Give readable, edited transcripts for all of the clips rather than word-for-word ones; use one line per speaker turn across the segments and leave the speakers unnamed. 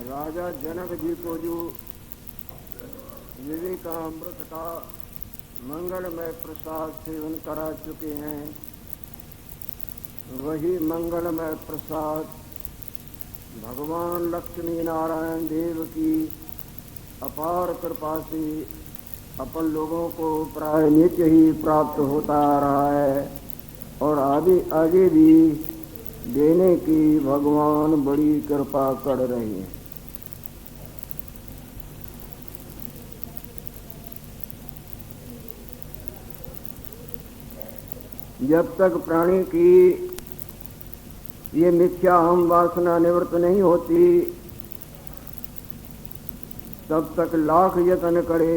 राजा जनक जी को जो विवेकामृत का मंगलमय प्रसाद सेवन करा चुके हैं, वही मंगलमय प्रसाद भगवान लक्ष्मी नारायण देव की अपार कृपा से अपन लोगों को प्राय नित्य ही प्राप्त होता आ रहा है और आगे भी देने की भगवान बड़ी कृपा कर रहे हैं। जब तक प्राणी की ये मिथ्या हम वासना निवृत्त नहीं होती, तब तक लाख यत्न करे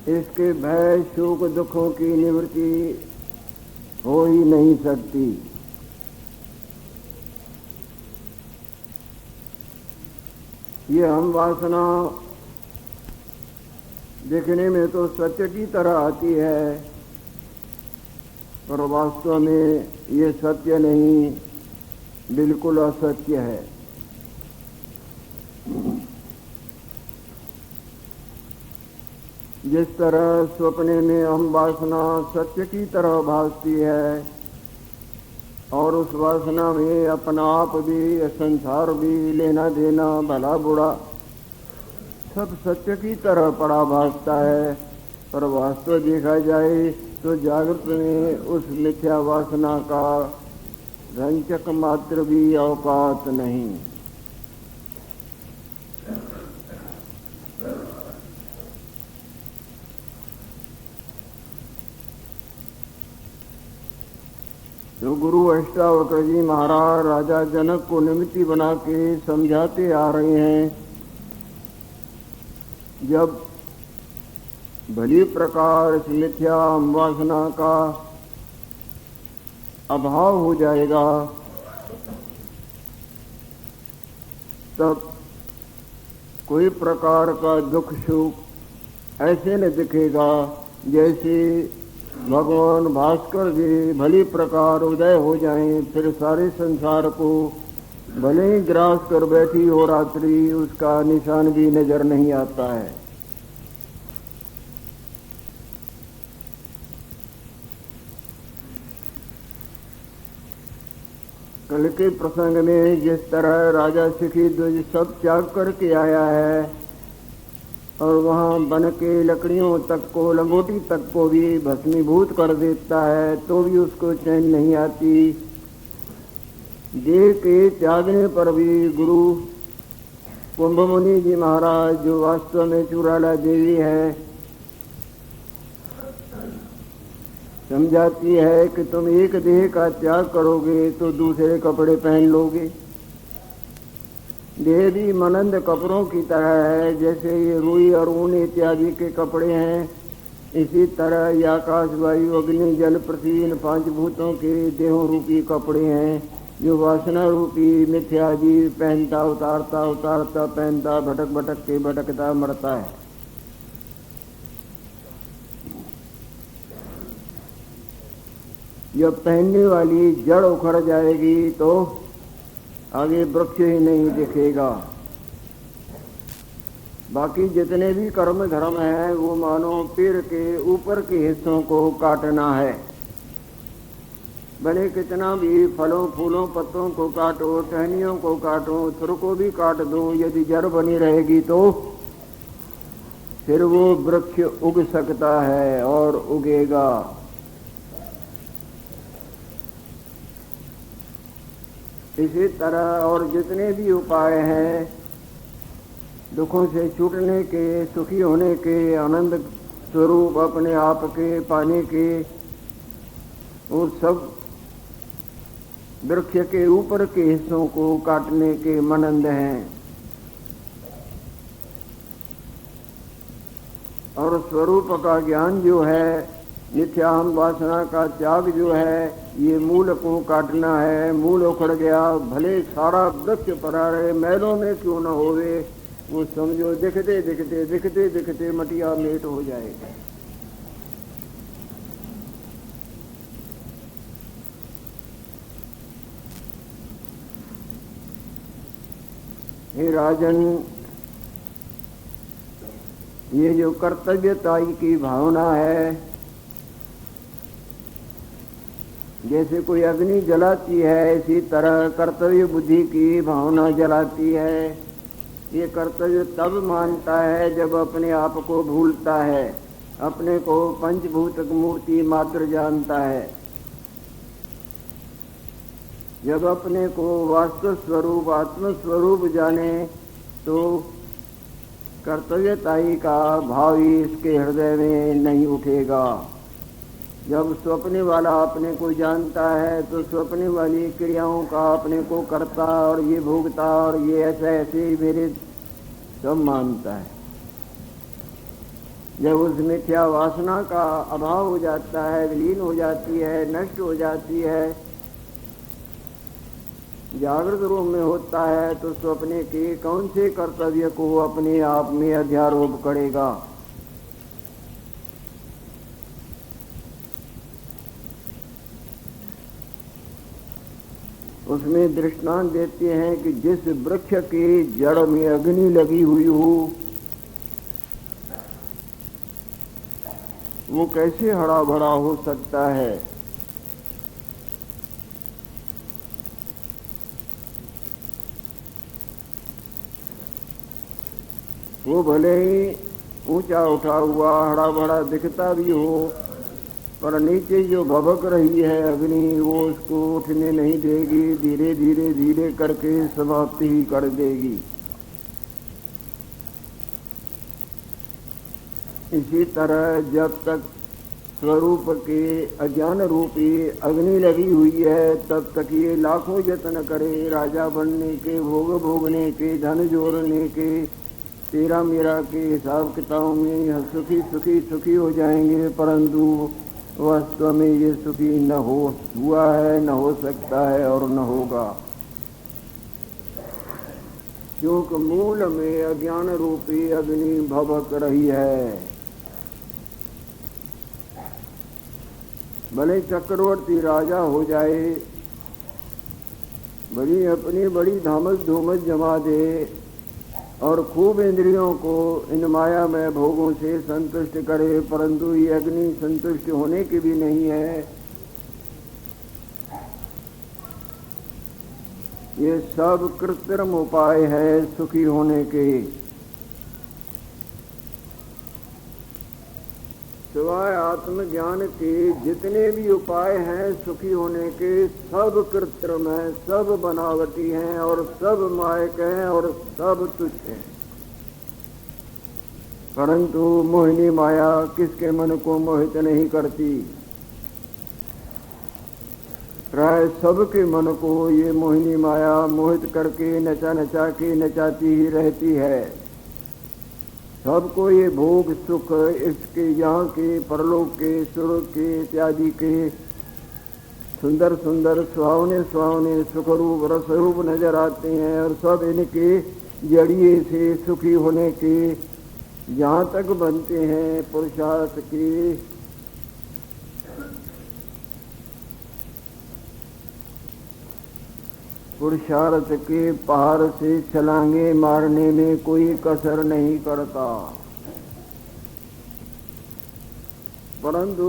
इसके भय शोक दुखों की निवृत्ति हो ही नहीं सकती। ये हम वासना देखने में तो सत्य की तरह आती है, पर वास्तव में ये सत्य नहीं, बिल्कुल असत्य है। जिस तरह सपने में हम वासना सत्य की तरह भासती है और उस वासना में अपना आप भी, संसार भी, लेना देना, भला बुरा सब सत्य की तरह पड़ा भासता है, पर वास्तव देखा जाए तो जागृत में उस मिथ्या वासना का रंचक मात्र भी औकात नहीं। तो गुरु अष्टावक्र जी महाराज राजा जनक को निमित्त बना के समझाते आ रहे हैं, जब भली प्रकार इस मिथ्या वासना का अभाव हो जाएगा, तब कोई प्रकार का दुख सुख ऐसे न दिखेगा जैसे भगवान भास्कर जी भली प्रकार उदय हो जाएं, फिर सारे संसार को भले ही ग्रास कर बैठी हो रात्रि, उसका निशान भी नजर नहीं आता है। कल के प्रसंग में जिस तरह राजा सिखी ध्वज सब त्याग करके आया है और वहाँ बन के लकड़ियों तक को, लंगोटी तक को भी भस्मीभूत कर देता है, तो भी उसको चैन नहीं आती। देह के त्यागने पर भी गुरु कुंभमुनि जी महाराज, जो वास्तव में चुराला देवी है, समझाती है कि तुम एक देह का त्याग करोगे तो दूसरे कपड़े पहन लोगे। देह भी मनंद कपड़ों की तरह है, जैसे ये रुई और ऊन इत्यादि के कपड़े हैं, इसी तरह ये आकाश वायु अग्नि जल पृथ्वी इन पांच भूतों के देहों रूपी कपड़े हैं, जो वासना रूपी मिथ्या जीव पहनता, उतारता उतारता पहनता, भटक भटक के भटकता मरता है। जब पहनने वाली जड़ उखड़ जाएगी तो आगे वृक्ष ही नहीं दिखेगा। बाकी जितने भी कर्म धर्म हैं वो मानो पेड़ के ऊपर के हिस्सों को काटना है। भले कितना भी फलों फूलों पत्तों को काटो, टहनियों को काटो, सुर को भी काट दो, यदि जड़ बनी रहेगी तो फिर वो वृक्ष उग सकता है और उगेगा। इसी तरह और जितने भी उपाय हैं दुखों से छूटने के, सुखी होने के, आनंद स्वरूप अपने आप के पाने के, वो सब वृक्ष के ऊपर के हिस्सों को काटने के मनंद हैं। और स्वरूप का ज्ञान जो है, मिथ्याहम वासना का त्याग जो है, ये मूल को काटना है। मूल उखड़ गया, भले सारा वृक्ष पड़ा रहे, मैलों में क्यों न होवे, वो समझो दिखते दिखते दिखते दिखते मटिया मेट हो जाएगा। हे राजन, ये जो कर्तव्यताई की भावना है, जैसे कोई अग्नि जलाती है, इसी तरह कर्तव्य बुद्धि की भावना जलाती है। ये कर्तव्य तब मानता है जब अपने आप को भूलता है, अपने को पंचभूत मूर्ति मात्र जानता है। जब अपने को वास्तव स्वरूप आत्मस्वरूप जाने तो कर्तव्यताई का भाव ही इसके हृदय में नहीं उठेगा। जब स्वप्ने वाला अपने को जानता है तो स्वप्ने वाली क्रियाओं का अपने को करता और ये भोगता और ये ऐसे मेरे सब मानता है। जब उस मिथ्या वासना का अभाव हो जाता है, विलीन हो जाती है, नष्ट हो जाती है, जागृत रूप में होता है, तो स्वप्ने के कौन से कर्तव्य को अपने आप में अध्यारोप करेगा। उसमें दृष्टांत देते हैं कि जिस वृक्ष के जड़ में अग्नि लगी हुई हो, वो कैसे हरा भरा हो सकता है। वो भले ही ऊंचा उठा हुआ हरा भरा दिखता भी हो, पर नीचे जो भभक रही है अग्नि, वो उसको उठने नहीं देगी, धीरे धीरे धीरे करके समाप्ति ही कर देगी। इसी तरह जब तक स्वरूप के अज्ञान रूपी अग्नि लगी हुई है, तब तक ये लाखों यत्न करे राजा बनने के, भोग भोगने के, धन जोड़ने के, तेरा मेरा के हिसाब किताब में सुखी सुखी सुखी हो जाएंगे, परंतु वास्तव में ये सुखी न हुआ है, न हो सकता है और न होगा। क्योंकि मूल में अज्ञान रूपी अग्नि भभक रही है। भले चक्रवर्ती राजा हो जाए, बड़ी अपनी बड़ी धामस धूमस जमा दे और खूब इंद्रियों को इन माया में भोगों से संतुष्ट करे, परंतु ये अग्नि संतुष्ट होने की भी नहीं है। ये सब कृत्रिम उपाय है सुखी होने के। सिवाय आत्मज्ञान के जितने भी उपाय हैं सुखी होने के, सब कृत्रिम हैं, सब बनावटी हैं और सब मायक हैं और सब तुच्छ हैं। परंतु मोहिनी माया किसके मन को मोहित नहीं करती। प्राय सबके मन को ये मोहिनी माया मोहित करके नचा नचा के नचाती ही रहती है। सबको ये भोग सुख इसके यहाँ के, परलोक के, स्वर्ग के इत्यादि के सुंदर सुंदर सुहावने सुहावने सुखरूप रसरूप नजर आते हैं और सब इनके जड़िए से सुखी होने के जहाँ तक बनते हैं पुरुषार्थ के। पुरुषार्थ के पहाड़ से छलांगे मारने में कोई कसर नहीं करता, परंतु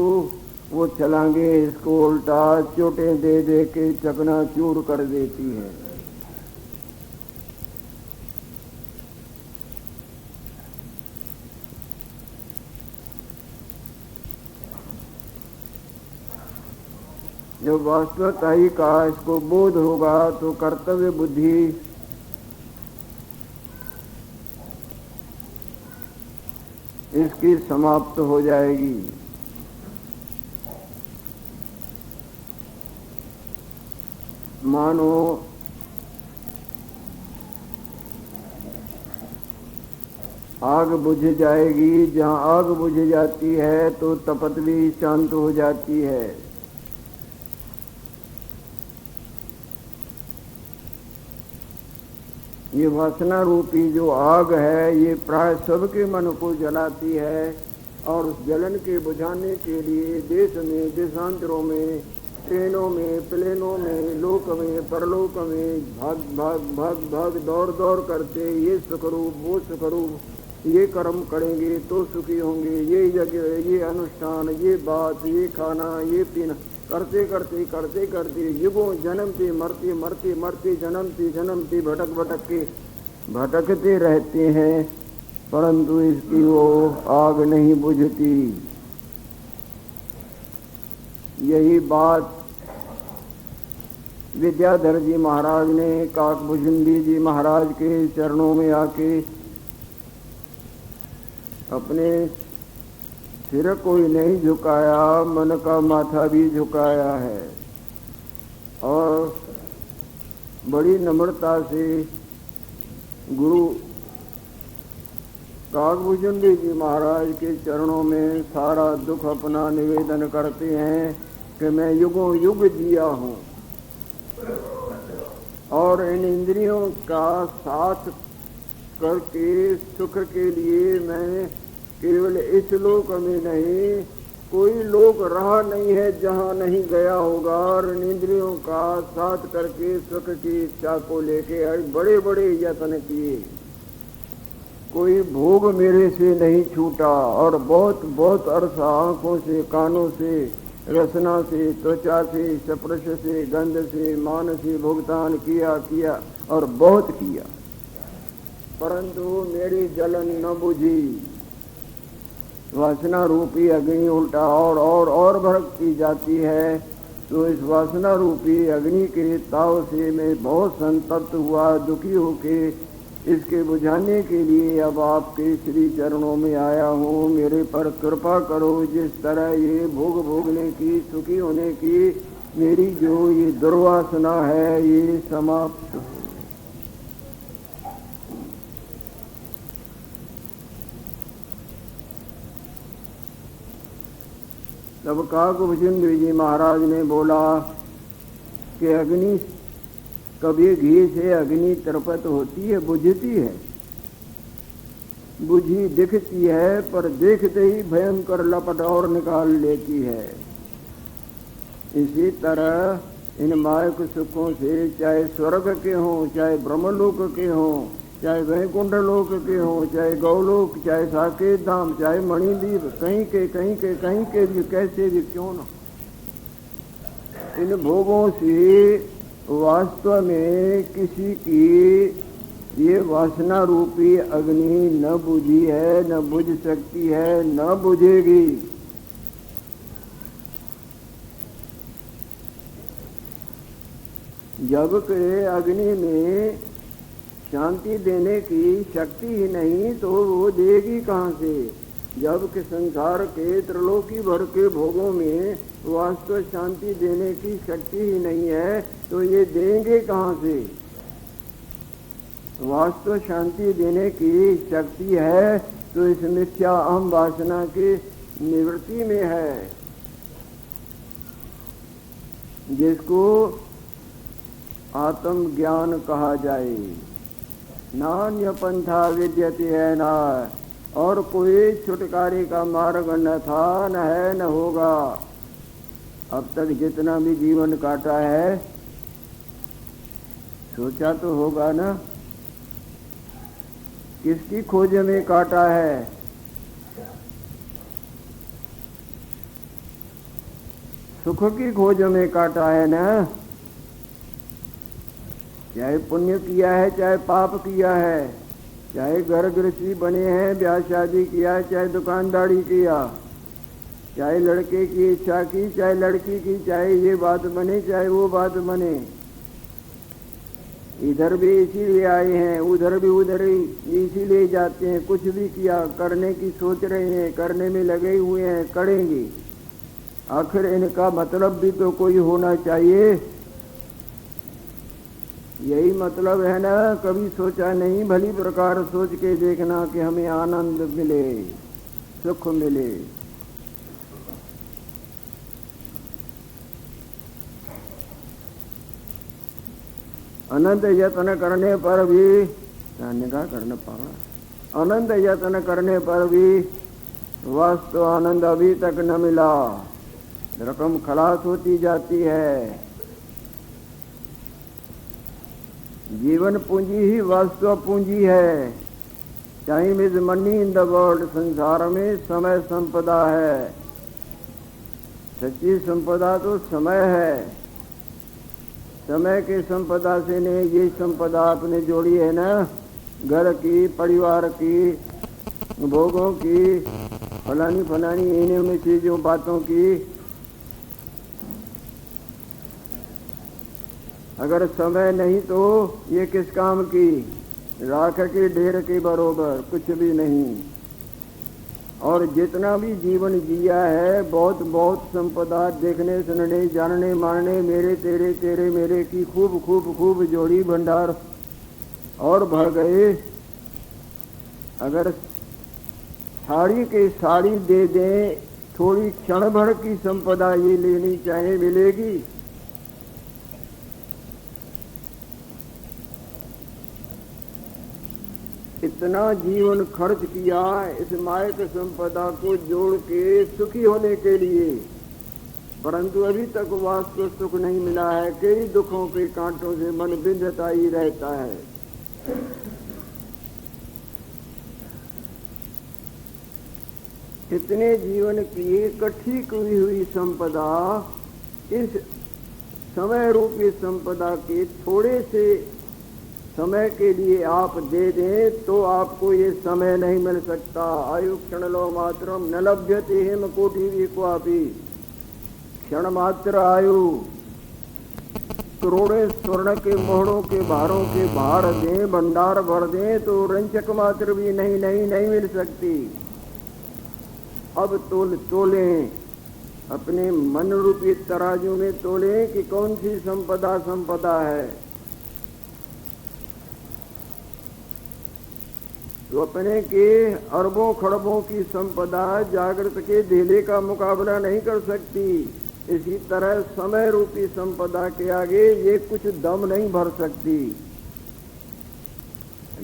वो छलांगे इसको उल्टा चोटें दे दे के चकनाचूर कर देती है। जब वास्तवताई का इसको बोध होगा तो कर्तव्य बुद्धि इसकी समाप्त हो जाएगी। मानो आग बुझ जाएगी, जहाँ आग बुझ जाती है तो तपत भी शांत हो जाती है। ये वासना रूपी जो आग है ये प्राय सबके मन को जलाती है और उस जलन के बुझाने के लिए देश में देशांतरों में ट्रेनों में, प्लेनों में, लोक में, परलोक में भाग भाग भाग भाग दौड़ दौड़ करते, ये सुखरूप वो सुखरूप, ये कर्म करेंगे तो सुखी होंगे, ये जगह, ये अनुष्ठान, ये बात, ये खाना, ये पीना, करते करते करते करते युगों जन्मते मरते मरते मरते जन्मते भटक भटक के भटकते रहते हैं, परंतु इसकी वो आग नहीं बुझती। यही बात विद्याधर जी महाराज ने काकभुजंडी जी महाराज के चरणों में आके अपने सिर कोई नहीं झुकाया, मन का माथा भी झुकाया है और बड़ी नम्रता से गुरु काकभुजंडी जी महाराज के चरणों में सारा दुख अपना निवेदन करते हैं कि मैं युगों युग जिया हूँ और इन इंद्रियों का साथ करके सुख के लिए मैं केवल इस लोक में नहीं, कोई लोक रहा नहीं है जहाँ नहीं गया होगा, और इन इंद्रियों का साथ करके सुख की इच्छा को लेके बड़े बड़े यत्न किए, कोई भोग मेरे से नहीं छूटा और बहुत बहुत अरसा आंखों से, कानों से, रसना से, त्वचा से, स्पर्श से, गंध से, मान से भुगतान किया और बहुत किया, परंतु मेरी जलन न बुझी। वासना रूपी अग्नि उल्टा और भड़कती जाती है, तो इस वासना रूपी अग्नि के ताव से मैं बहुत संतप्त हुआ, दुखी होके इसके बुझाने के लिए अब आपके श्री चरणों में आया हूँ। मेरे पर कृपा करो, जिस तरह ये भोग भोगने की, सुखी होने की मेरी जो ये दुर्वासना है ये समाप्त। तब काकभुजंडी जी महाराज ने बोला कि अग्नि कभी घी से अग्नि तृप्त होती है, बुझती है, बुझी दिखती है, पर देखते ही भयंकर लपट और निकाल लेती है। इसी तरह इन मायक सुखों से, चाहे स्वर्ग के हों, चाहे ब्रह्मलोक के हों, चाहे वैकुंठ लोक के हों, चाहे गौलोक, चाहे साकेत धाम, चाहे मणिद्वीप, कहीं के भी कैसे भी क्यों न, इन भोगों से वास्तव में किसी की ये वासना रूपी अग्नि न बुझी है, न बुझ सकती है, न बुझेगी। जबकि अग्नि में शांति देने की शक्ति ही नहीं तो वो देगी कहाँ से? जबकि संसार के त्रिलोकी भर के भोगों में वास्तव शांति देने की शक्ति ही नहीं है तो ये देंगे कहाँ से? वास्तव शांति देने की शक्ति है तो इस मिथ्या अहम वासना की निवृत्ति में है, जिसको आत्म ज्ञान कहा जाए। नान्य पंथा विद्यते है ना, और कोई छुटकारे का मार्ग न था, न है, न होगा। अब तक जितना भी जीवन काटा है सोचा तो होगा ना, किसकी खोज में काटा है? सुख की खोज में काटा है ना। चाहे पुण्य किया है, चाहे पाप किया है, चाहे घर गृहस्थी बने हैं, ब्याह शादी किया, चाहे दुकानदारी किया, चाहे लड़के की इच्छा की, चाहे लड़की की, चाहे ये बात बने, चाहे वो बात बने। इधर भी इसीलिए आए हैं, उधर भी उधर ही इसीलिए जाते हैं। कुछ भी किया, करने की सोच रहे हैं, करने में लगे हुए हैं, करेंगे। आखिर इनका मतलब भी तो कोई होना चाहिए। यही मतलब है ना, कभी सोचा नहीं, भली प्रकार सोच के देखना कि हमें आनंद मिले, सुख मिले। अनंत यत्न करने पर भी निगाह करना पड़ा, अनंत यत्न करने पर भी वास्तव आनंद अभी तक न मिला। रकम खलास होती जाती है। जीवन पूंजी ही वास्तव पूंजी है। Time is money in the world. संसार में समय संपदा है। सच्ची संपदा तो समय है। समय के संपदा से ने ये संपदा आपने जोड़ी है ना, घर की, परिवार की, भोगों की, फलानी फलानी इन्हीं उन्हीं चीजों बातों की। अगर समय नहीं तो ये किस काम की? राख के ढेर के बरोबर, कुछ भी नहीं। और जितना भी जीवन जिया है, बहुत बहुत संपदा देखने सुनने जानने मानने, मेरे तेरे तेरे मेरे की खूब खूब खूब जोड़ी भंडार और भर गए। अगर साड़ी के साड़ी दे दें, थोड़ी क्षण भर की संपदा ये लेनी चाहे मिलेगी? इतना जीवन खर्च किया इस मायक संपदा को जोड़ के सुखी होने के लिए, परंतु अभी तक वास्तव सुख नहीं मिला है। कई दुखों के कांटों से मन बिंधता ही रहता है। इतने जीवन की इकट्ठी की हुई संपदा, इस समय रूपी संपदा के थोड़े से समय के लिए आप दे दें तो आपको ये समय नहीं मिल सकता। आयु क्षण लो मात्रम न लभ्यते हेम कोटि विक्वापि। क्षण मात्र आयु। करोड़े स्वर्ण के मोहरों के भारों के भार दें, भंडार भर दें तो रंचक मात्र भी नहीं मिल सकती। अब तोलें, अपने मन रूपी तराजू में तोलें कि कौन सी संपदा है। तो अपने के अरबों खरबों की संपदा जागृत के धेले का मुकाबला नहीं कर सकती। इसी तरह समय रूपी संपदा के आगे ये कुछ दम नहीं भर सकती।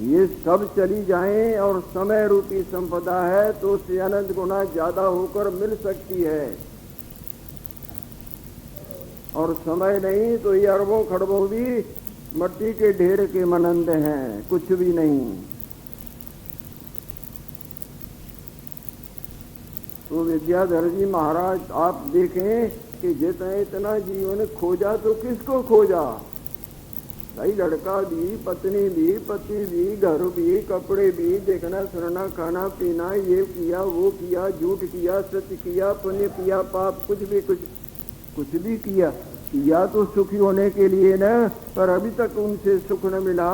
ये सब चली जाएं और समय रूपी संपदा है तो उससे अनंत गुना ज्यादा होकर मिल सकती है। और समय नहीं तो ये अरबों खरबों भी मट्टी के ढेर के मनंद हैं, कुछ भी नहीं। तो विद्याधर जी महाराज आप देखें कि जितना इतना जीवन खोजा तो किसको खोजा? भाई लड़का भी, पत्नी भी, पति भी, घर भी, कपड़े भी, देखना सुनना, खाना पीना, ये किया वो किया, झूठ किया, सत्य किया, पुण्य किया, पाप, कुछ भी किया तो सुखी होने के लिए न, पर अभी तक उनसे सुख न मिला।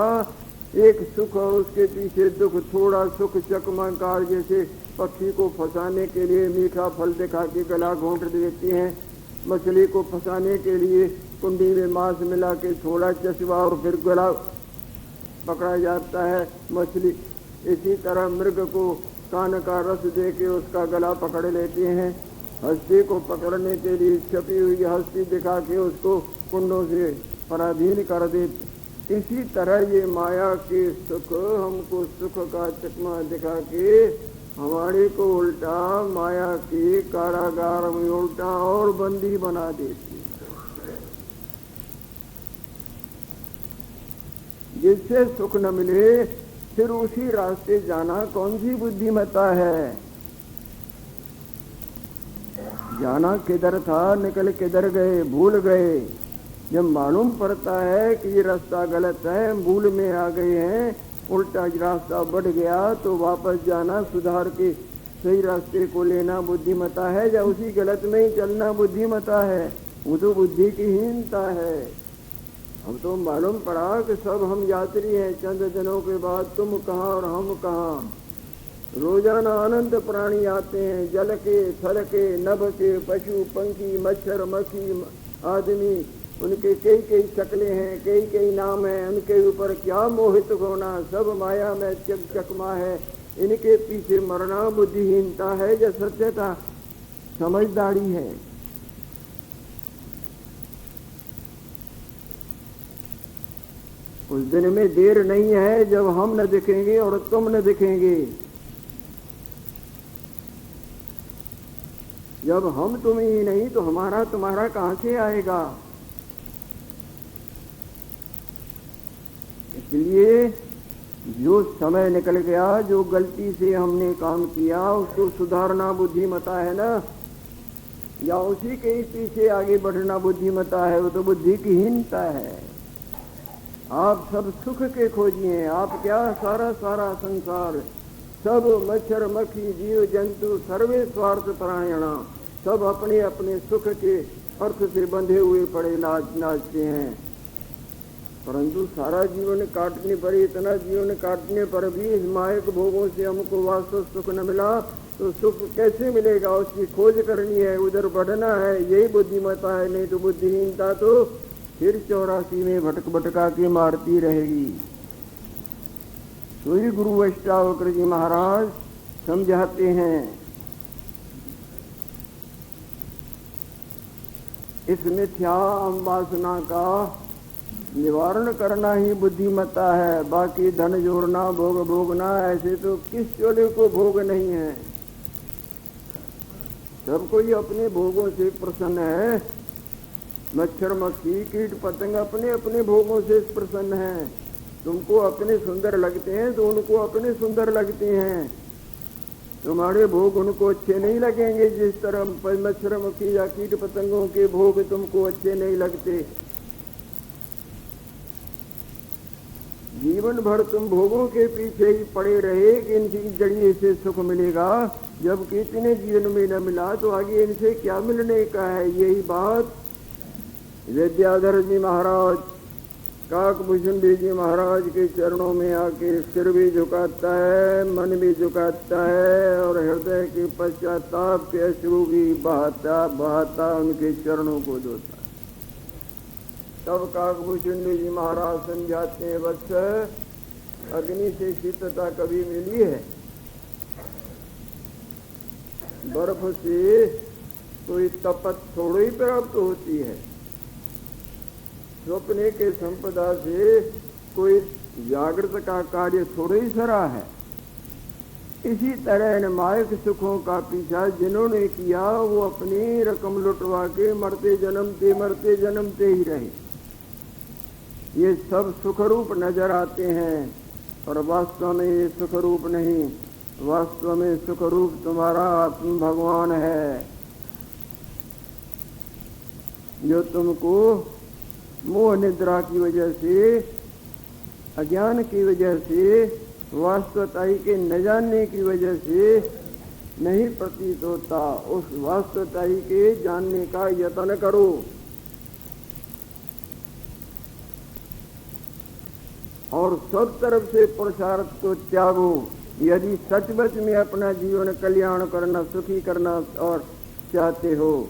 एक सुख और उसके पीछे दुख, थोड़ा सुख चकमाकार जैसे पक्षी को फंसाने के लिए मीठा फल दिखा के गला घोंट देती हैं, मछली को फंसाने के लिए कुंडी में मांस मिला के थोड़ा चश्मा और फिर गला पकड़ा जाता है मछली। इसी तरह मृग को कान का रस दे के उसका गला पकड़ लेते हैं। हस्ती को पकड़ने के लिए छपी हुई हस्ती दिखा के उसको कुंडों से पराधीन कर देते। इसी तरह ये माया के सुख हमको सुख का चकमा दिखा के हमारे को उल्टा माया के कारागार में उल्टा और बंदी बना देती। जिससे सुख न मिले फिर उसी रास्ते जाना कौन सी बुद्धिमत्ता है? जाना किधर था, निकल किधर गए, भूल गए। जब मालूम पड़ता है कि ये रास्ता गलत है, भूल में आ गए हैं, उल्टा रास्ता बढ़ गया तो वापस जाना, सुधार के सही रास्ते को लेना बुद्धिमत्ता है या उसी गलत में ही चलना बुद्धिमत्ता है? वो तो बुद्धि की हीनता है। अब तो मालूम पड़ा कि सब हम यात्री हैं, चंद दिनों के बाद तुम कहाँ और हम कहाँ। रोजाना अनंत प्राणी आते हैं, जल के, थल के, नभ के, पशु पंखी, मच्छर मक्खी आदमी, उनके कई कई शक्लें हैं, कई कई नाम हैं, उनके ऊपर क्या मोहित होना, सब माया में चकमा है। इनके पीछे मरना बुद्धिहीनता है या सत्यता समझदारी है? उस दिन में देर नहीं है जब हम न दिखेंगे और तुम न दिखेंगे। जब हम तुम ही नहीं तो हमारा तुम्हारा कहां से आएगा। इसलिए जो समय निकल गया, जो गलती से हमने काम किया उसको सुधारना बुद्धिमता है ना, या उसी के पीछे आगे बढ़ना बुद्धिमता है, वो तो बुद्धि की हीनता है। आप सब सुख के खोजिए, आप क्या सारा सारा संसार, सब मच्छर मक्खी जीव जंतु सर्वे स्वार्थ परायणा, सब अपने अपने सुख के अर्थ से बंधे हुए पड़े नाचते हैं। परंतु सारा जीवन काटने पर, इतना जीवन काटने पर भी इस मायक भोगों से हमको वास्तव सुख न मिला तो सुख कैसे मिलेगा, उसकी खोज करनी है, उधर बढ़ना है, यही बुद्धिमता है। नहीं तो बुद्धिहीनता तो फिर 84 में भटका के मारती रहेगी। तो ही गुरु वैष्णव जी महाराज समझाते हैं, इस मिथ्या वासना का निवारण करना ही बुद्धिमत्ता है। बाकी धन जोड़ना, भोग भोगना, ऐसे तो किस चोले को भोग नहीं है। सब कोई अपने भोगों से प्रसन्न है। मच्छर मक्खी कीट पतंग अपने अपने भोगों से प्रसन्न हैं। तुमको अपने सुंदर लगते हैं तो उनको अपने सुंदर लगते हैं। तुम्हारे भोग उनको अच्छे नहीं लगेंगे, जिस तरह मच्छर मक्खी या कीट पतंगों के भोग तुमको अच्छे नहीं लगते। जीवन भर तुम भोगों के पीछे ही पड़े रहे कि इनकी जड़िए से सुख मिलेगा, जबकि इतने जीवन में न मिला तो आगे इनसे क्या मिलने का है। यही बात विद्याधर जी महाराज, काकभूषण जी महाराज के चरणों में आके सिर भी झुकाता है, मन भी झुकाता है और हृदय के पश्चाताप के अश्रु भी बहाता बहाता उनके चरणों को धोता। तब काकभूषण जी महाराज समझाते हैं, बस अग्नि से शीतलता कभी मिली है? बर्फ से कोई तपत थोड़ी ही प्राप्त होती है। स्वप्ने के संपदा से कोई जागृत का कार्य थोड़ा ही सरा है। इसी तरह इन मायक सुखों का पीछा जिन्होंने किया वो अपनी रकम लुटवा के मरते जन्मते ही रहे। ये सब सुखरूप नजर आते हैं, पर वास्तव में ये सुखरूप नहीं। वास्तव में सुखरूप तुम्हारा आत्म भगवान है, जो तुमको मोह निद्रा की वजह से, अज्ञान की वजह से, वास्तवताई के न जानने की वजह से नहीं प्रतीत होता। उस वास्तवताई के जानने का यत्न करो और सब तरफ से पुरुषार्थ को त्यागो। यदि सचमुच में अपना जीवन कल्याण करना, सुखी करना और चाहते हो,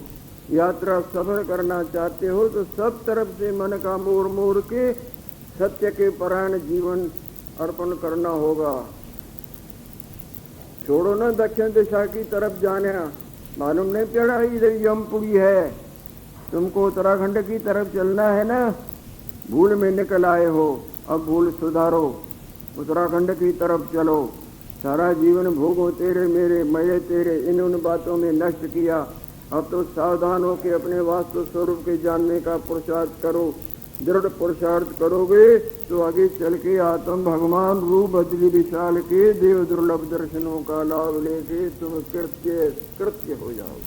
यात्रा सफल करना चाहते हो, तो सब तरफ से मन का मोड़ मोड़ के सत्य के परायण जीवन अर्पण करना होगा। छोड़ो ना दक्षिण दिशा की तरफ जाने, मालूम नहीं पड़ा इधर यमपुरी है, तुमको उत्तराखंड की तरफ चलना है ना। भूल में निकल आए हो, अब भूल सुधारो, उत्तराखंड की तरफ चलो। सारा जीवन भोगो तेरे मेरे मैं तेरे इन उन बातों में नष्ट किया। अब तो सावधान हो के अपने वास्तव स्वरूप के जानने का पुरुषार्थ करो। दृढ़ पुरुषार्थ करोगे तो आगे चल के आत्म भगवान रूप बदली विशाल के देव दुर्लभ दर्शनों का लाभ लेके तुम कृत्य हो जाओ।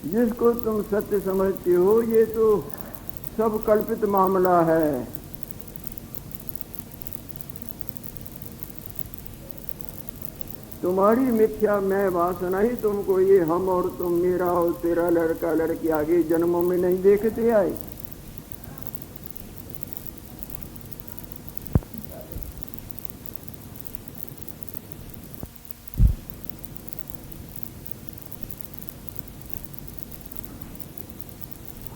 जिसको तुम सत्य समझते हो ये तो सब कल्पित मामला है। तुम्हारी मिथ्या मैं वासना ही तुमको ये हम और तुम, मेरा और तेरा, लड़का लड़की आगे जन्मों में नहीं देखते आए।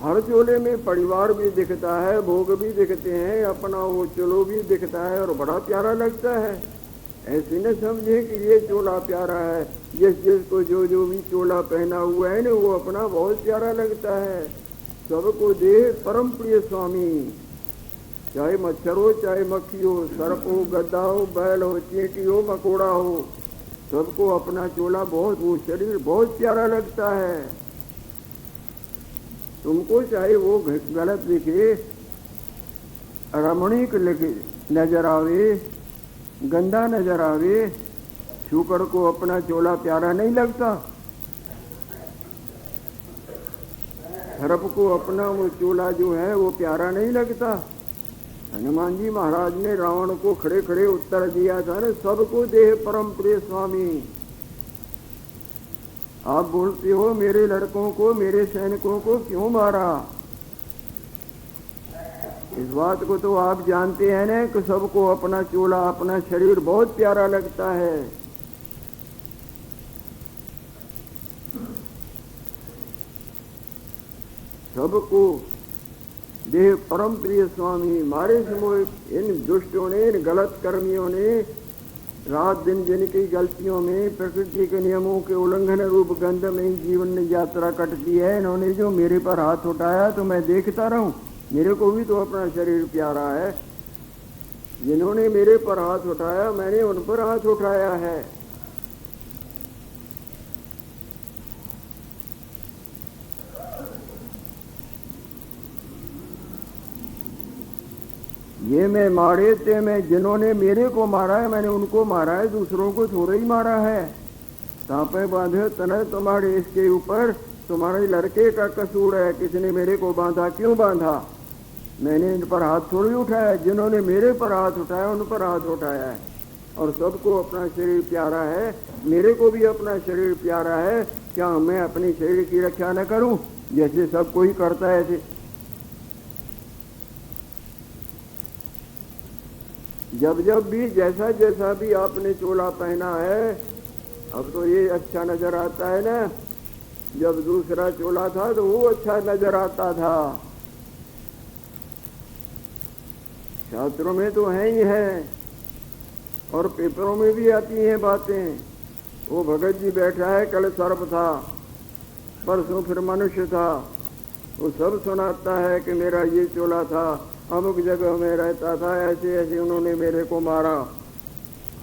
हर चोले में परिवार भी दिखता है, भोग भी दिखते हैं, अपना वो चोलो भी दिखता है और बड़ा प्यारा लगता है। ऐसे न समझे कि ये चोला प्यारा है। जिसको जो भी चोला पहना हुआ है ना वो अपना बहुत प्यारा लगता है। सबको दे परम प्रिय स्वामी, चाहे मच्छर हो, चाहे मक्खी हो, सर्प हो, गद्दा हो, बैल हो, चींटी हो, मकोड़ा हो, सबको अपना चोला बहुत, वो शरीर बहुत प्यारा लगता है। तुमको चाहे वो गलत लिखे, रमणीक लिखे नजर आवे, गंदा नजर आवे, शुकर को अपना चोला प्यारा नहीं लगता। सर्प को अपना वो चोला जो है वो प्यारा नहीं लगता। हनुमान जी महाराज ने रावण को खड़े खड़े उत्तर दिया था ना, सबको देह परम प्रिय स्वामी। आप बोलते हो मेरे लड़कों को, मेरे सैनिकों को क्यों मारा? इस बात को तो आप जानते हैं ना कि सबको अपना चोला, अपना शरीर बहुत प्यारा लगता है। सबको देह परम प्रिय स्वामी। मारे समय इन दुष्टों ने, इन गलत कर्मियों ने रात दिन जिनकी गलतियों में, प्रकृति के नियमों के उल्लंघन रूप गंध में ही जीवन यात्रा कटती है, इन्होंने जो मेरे पर हाथ उठाया तो मैं देखता रहूं। मेरे को भी तो अपना शरीर प्यारा है। जिन्होंने मेरे पर हाथ उठाया, मैंने उन पर हाथ उठाया है। ये मैं मारे थे, मैं जिन्होंने मेरे को मारा है मैंने उनको मारा है, दूसरों को थोड़ा ही मारा है। तापे बांधे तने तुम्हारे इसके ऊपर, तुम्हारे लड़के का कसूर है, किसने मेरे को बांधा, क्यों बांधा? मैंने इन पर हाथ थोड़ी उठाया, जिन्होंने मेरे पर हाथ उठाया उन पर हाथ उठाया है। और सबको अपना शरीर प्यारा है, मेरे को भी अपना शरीर प्यारा है। क्या मैं अपने शरीर की रक्षा न करूं जैसे सब कोई करता है? ऐसे जब जब भी जैसा जैसा भी आपने चोला पहना है, अब तो ये अच्छा नजर आता है ना। जब दूसरा चोला था तो वो अच्छा नजर आता था। शास्त्रों में तो है ही है और पेपरों में भी आती हैं बातें। वो भगत जी बैठा है, कल सर्प था, परसों फिर मनुष्य था। वो सब सुनाता है कि मेरा ये चोला था, अमुक जगह में रहता था, ऐसे ऐसे उन्होंने मेरे को मारा,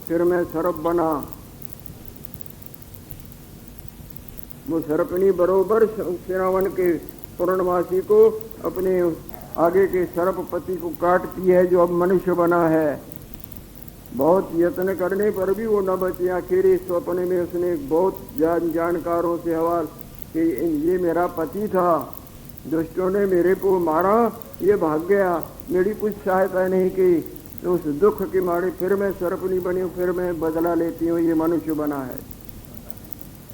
फिर मैं सर्प बना। वो सर्पनी बरोबर श्रावण के पूर्णमासी को अपने आगे के सर्पपति को काटती है, जो अब मनुष्य बना है। बहुत यत्न करने पर भी वो न बचे। आखिरी स्वप्न में उसने बहुत जानकारों से हवाल कि ये मेरा पति था, दुष्टों ने मेरे को मारा, ये भाग गया, मेरी कुछ सहायता नहीं की, तो उस दुख के मारे फिर मैं सर्पनी बनी हूँ, फिर मैं बदला लेती हूँ, ये मनुष्य बना है।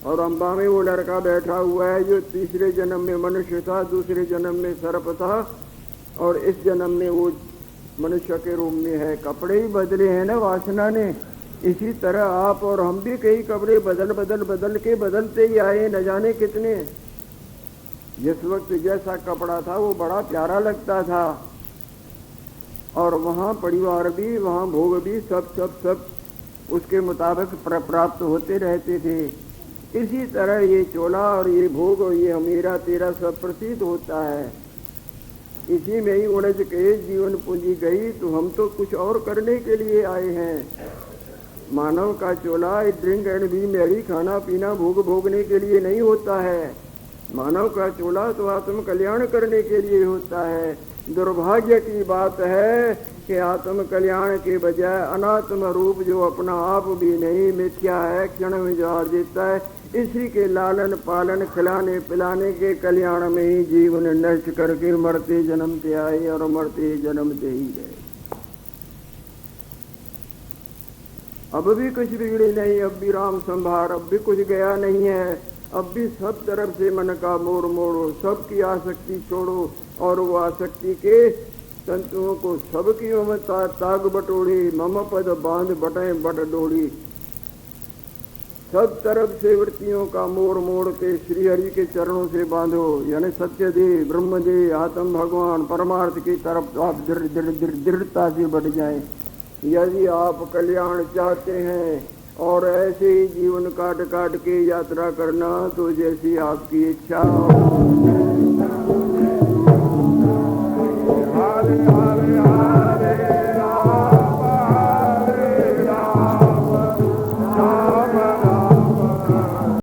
और अम्बा में वो लड़का बैठा हुआ है जो तीसरे जन्म में मनुष्य था, दूसरे जन्म में सर्प था और इस जन्म में वो मनुष्य के रूप में है। कपड़े ही बदले हैं ना वासना ने। इसी तरह आप और हम भी कई कपड़े बदल बदल बदल के बदलते ही आए, न जाने कितने। जिस वक्त जैसा कपड़ा था वो बड़ा प्यारा लगता था और वहाँ परिवार भी, वहाँ भोग भी, सब सब सब उसके मुताबिक प्राप्त होते रहते थे। इसी तरह ये चोला और ये भोग और ये मेरा तेरा सब प्रतीत होता है। इसी में ही उलझ के जीवन पूंजी गई, तो हम तो कुछ और करने के लिए आए हैं। मानव का चोला ड्रिंक एंड बी मैरी, खाना पीना भोग भोगने के लिए नहीं होता है। मानव का चोला तो आत्म कल्याण करने के लिए होता है। दुर्भाग्य की बात है कि आत्म कल्याण के बजाय अनात्म रूप जो अपना आप भी नहीं, मिथ्या है, क्षण में जार देता है, इसी के लालन पालन, खिलाने पिलाने के कल्याण में ही जीवन नष्ट करके मरते जन्मते आए और मरते जन्मते ही गए। अब भी कुछ बिगड़ी नहीं, अब भी राम संभार, अब भी कुछ गया नहीं है। अब भी सब तरफ से मन का मोड़ मोड़ो, सबकी आसक्ति छोड़ो और वो आसक्ति के तंतुओं को सबकी ममता ताग बटोड़ी, मम पद बांध बटे बट डोड़ी। सब तरफ से वृत्तियों का मोड़ मोड़ के श्री हरि के चरणों से बांधो, यानी सत्य दे, ब्रह्म दे, आत्म भगवान परमार्थ की तरफ आप दृढ़ता से बढ़ जाएं। यदि आप कल्याण चाहते हैं और ऐसे ही जीवन काट काट के यात्रा करना, तो जैसी आपकी इच्छा हो।